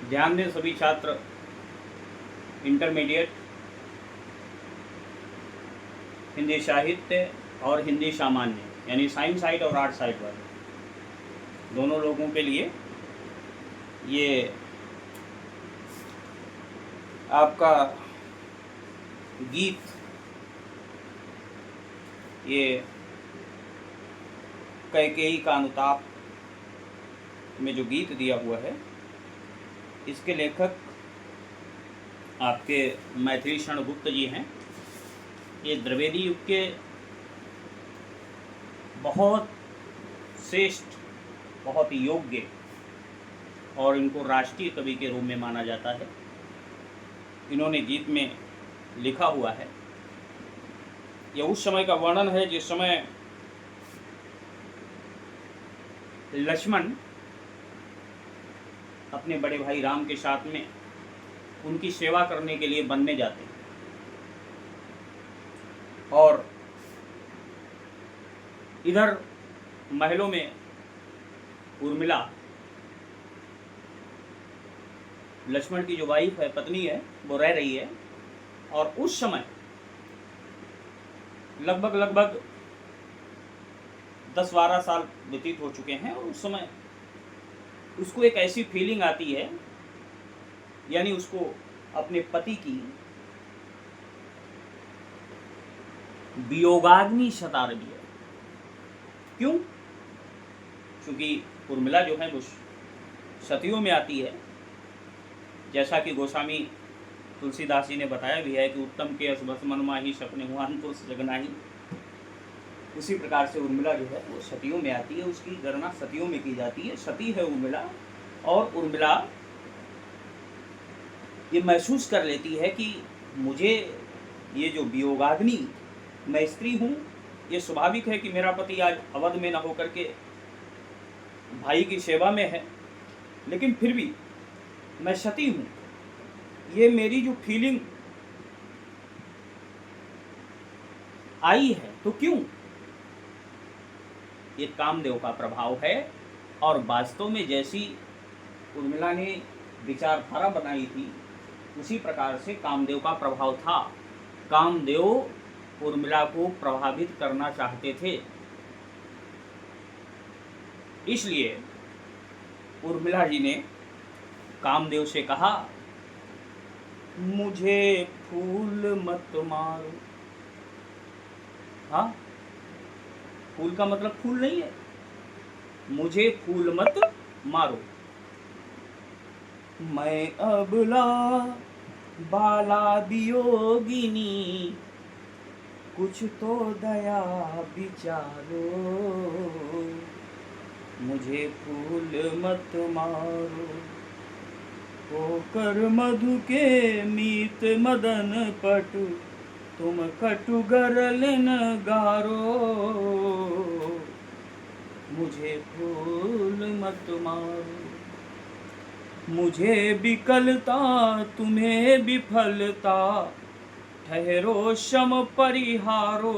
ध्यान दें सभी छात्र, इंटरमीडिएट हिंदी साहित्य और हिंदी सामान्य यानी साइंस साइड और आर्ट साइड वाले दोनों लोगों के लिए ये आपका गीत, ये कैकेयी का अनुताप में जो गीत दिया हुआ है, इसके लेखक आपके मैथिली शरण गुप्त जी हैं। ये द्विवेदी युग के बहुत श्रेष्ठ, बहुत योग्य और इनको राष्ट्रीय कवि के रूप में माना जाता है। इन्होंने गीत में लिखा हुआ है, यह उस समय का वर्णन है जिस समय लक्ष्मण अपने बड़े भाई राम के साथ में उनकी सेवा करने के लिए वन में जाते हैं और इधर महलों में उर्मिला, लक्ष्मण की जो वाइफ है, पत्नी है, वो रह रही है। और उस समय लगभग 10-12 साल व्यतीत हो चुके हैं और उस समय उसको एक ऐसी फीलिंग आती है, यानी उसको अपने पति की वियोगाग्नि सता रही है। क्यों? क्योंकि उर्मिला जो है वो सतियों में आती है, जैसा कि गोस्वामी तुलसीदास जी ने बताया भी है कि उत्तम के असबस मन माही सपने हुआन तो जगनाही। उसी प्रकार से उर्मिला जो है वो सतियों में आती है, उसकी गणना सतियों में की जाती है। सती है उर्मिला, और उर्मिला ये महसूस कर लेती है कि मुझे ये जो वियोगाग्नि, मैं स्त्री हूँ, ये स्वाभाविक है कि मेरा पति आज अवध में न होकर के भाई की सेवा में है, लेकिन फिर भी मैं सती हूँ। ये मेरी जो फीलिंग आई है, तो क्यों? ये कामदेव का प्रभाव है। और वास्तव में जैसी उर्मिला ने विचारधारा बनाई थी, उसी प्रकार से कामदेव का प्रभाव था। कामदेव उर्मिला को प्रभावित करना चाहते थे, इसलिए उर्मिला जी ने कामदेव से कहा, मुझे फूल मत मारो। हाँ, फूल का मतलब फूल नहीं है, मुझे फूल मत मारो। मैं अबला बाला वियोगिनी, कुछ तो दया विचारो। मुझे फूल मत मारो, होकर मधु के मीत मदन पटु, तुम कटु गरलन गारो। मुझे फूल मत मारो, मुझे विकलता तुम्हें विफलता, ठहरो शम परिहारो।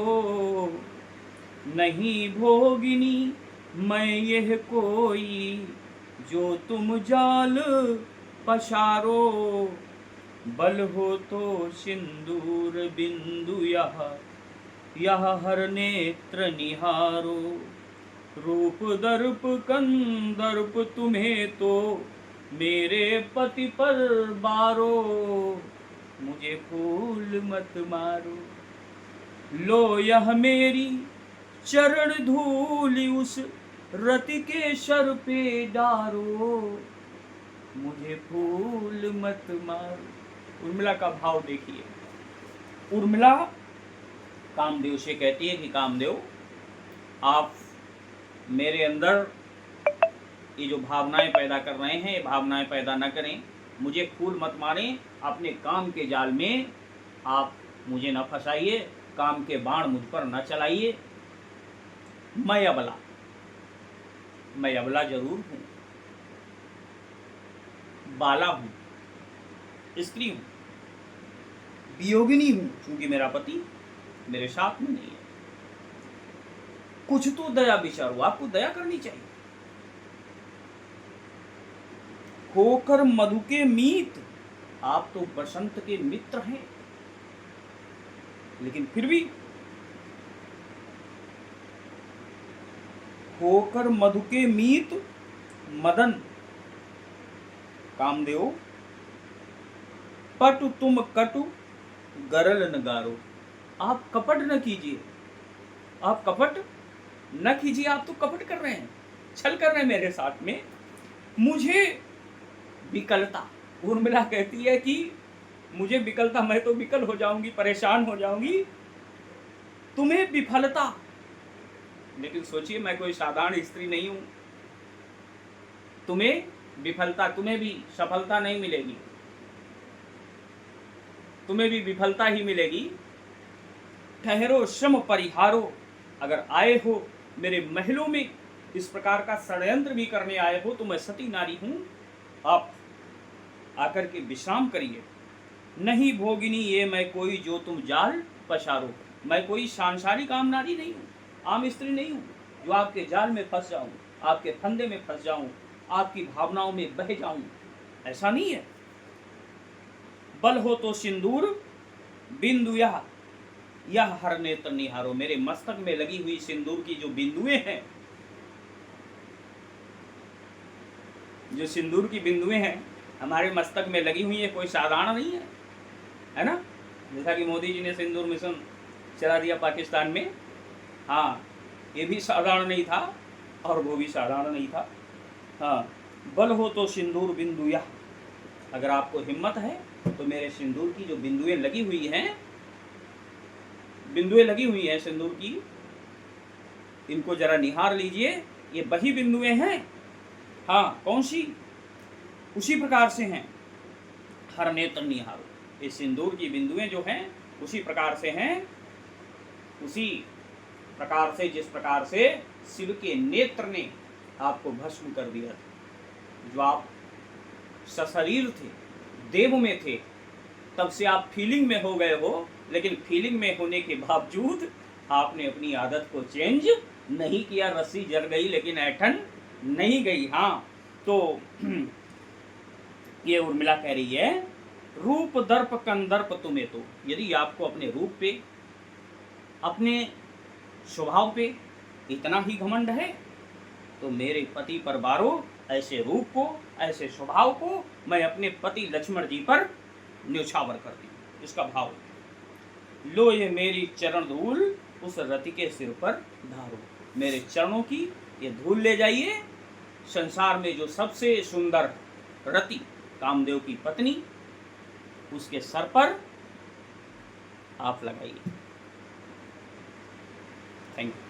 नहीं भोगिनी मैं यह कोई, जो तुम जाल पसारो। बल हो तो सिंदूर बिंदु यह हर नेत्र निहारो। रूप दर्प कंदर्प तुम्हें तो, मेरे पति पर बारो। मुझे फूल मत मारो, लो यह मेरी चरण धूलि उस रति के सर पे डारो। मुझे फूल मत मारो। उर्मिला का भाव देखिए। उर्मिला कामदेव से कहती है कि कामदेव, आप मेरे अंदर ये जो भावनाएं पैदा कर रहे हैं, ये भावनाएं पैदा न करें। मुझे फूल मत मारें, अपने काम के जाल में आप मुझे न फंसाइए, काम के बाण मुझ पर न चलाइए। मैं अबला जरूर हूँ, बाला हूँ, स्त्री हूँ, वियोगिनी हूँ, क्योंकि मेरा पति मेरे साथ में नहीं है। कुछ तो दया विचारो, आपको दया करनी चाहिए। होकर मधु के मीत, आप तो बसंत के मित्र हैं, लेकिन फिर भी होकर मधु के मीत मदन कामदेव, पटु तुम कटु गरल नगारो। आप कपट न कीजिए, आप कपट न कीजिए, आप तो कपट कर रहे हैं, छल कर रहे हैं मेरे साथ में। मुझे विकलता, उर्मिला कहती है कि मुझे विकलता, मैं तो विकल हो जाऊंगी, परेशान हो जाऊंगी, तुम्हें विफलता। लेकिन सोचिए, मैं कोई साधारण स्त्री नहीं हूं, तुम्हें विफलता, तुम्हें भी सफलता नहीं मिलेगी, तुम्हें भी विफलता ही मिलेगी। ठहरो श्रम परिहारो, अगर आए हो मेरे महलों में इस प्रकार का षड्यंत्र भी करने आए हो तो मैं सती नारी हूं, आप आकर के विश्राम करिए। नहीं भोगिनी ये मैं कोई जो तुम जाल पसारो, मैं कोई सांसारिक आम नारी नहीं हूं, आम स्त्री नहीं हूं जो आपके जाल में फंस जाऊं, आपके फंदे में फंस जाऊं, आपकी भावनाओं में बह जाऊं, ऐसा नहीं है। बल हो तो सिंदूर बिंदु यह हर नेत्र निहारो, मेरे मस्तक में लगी हुई सिंदूर की जो बिंदुएं हैं, जो सिंदूर की बिंदुएं हैं हमारे मस्तक में लगी हुई है, कोई साधारण नहीं है ना। जैसा कि मोदी जी ने सिंदूर मिशन चला दिया पाकिस्तान में, हाँ, ये भी साधारण नहीं था और वो भी साधारण नहीं था। हाँ, बल हो तो सिंदूर बिंदु यह, अगर आपको हिम्मत है तो मेरे सिंदूर की जो बिंदुएं लगी हुई हैं, बिंदुएं लगी हुई हैं सिंदूर की, इनको जरा निहार लीजिए, ये वही बिंदुएं हैं। हाँ, कौन सी? उसी प्रकार से हैं, हर नेत्र निहारो, ये सिंदूर की बिंदुएं जो हैं उसी प्रकार से हैं, उसी प्रकार से जिस प्रकार से शिव के नेत्र ने आपको भस्म कर दिया था। जो आप सशरीर थे, देव में थे, तब से आप फीलिंग में हो गए हो, लेकिन फीलिंग में होने के बावजूद आपने अपनी आदत को चेंज नहीं किया। रस्सी जल गई लेकिन ऐठन नहीं गई। हाँ, तो ये उर्मिला कह रही है, रूप दर्प कंदर्प तुम्हें, तो यदि आपको अपने रूप पे, अपने स्वभाव पे इतना ही घमंड है तो मेरे पति पर बारो, ऐसे रूप को, ऐसे स्वभाव को मैं अपने पति लक्ष्मण जी पर न्योछावर करती हूँ। इसका भाव, लो ये मेरी चरण धूल उस रति के सिर पर धारो, मेरे चरणों की ये धूल ले जाइए, संसार में जो सबसे सुंदर रति कामदेव की पत्नी, उसके सर पर आप लगाइए। Thank you.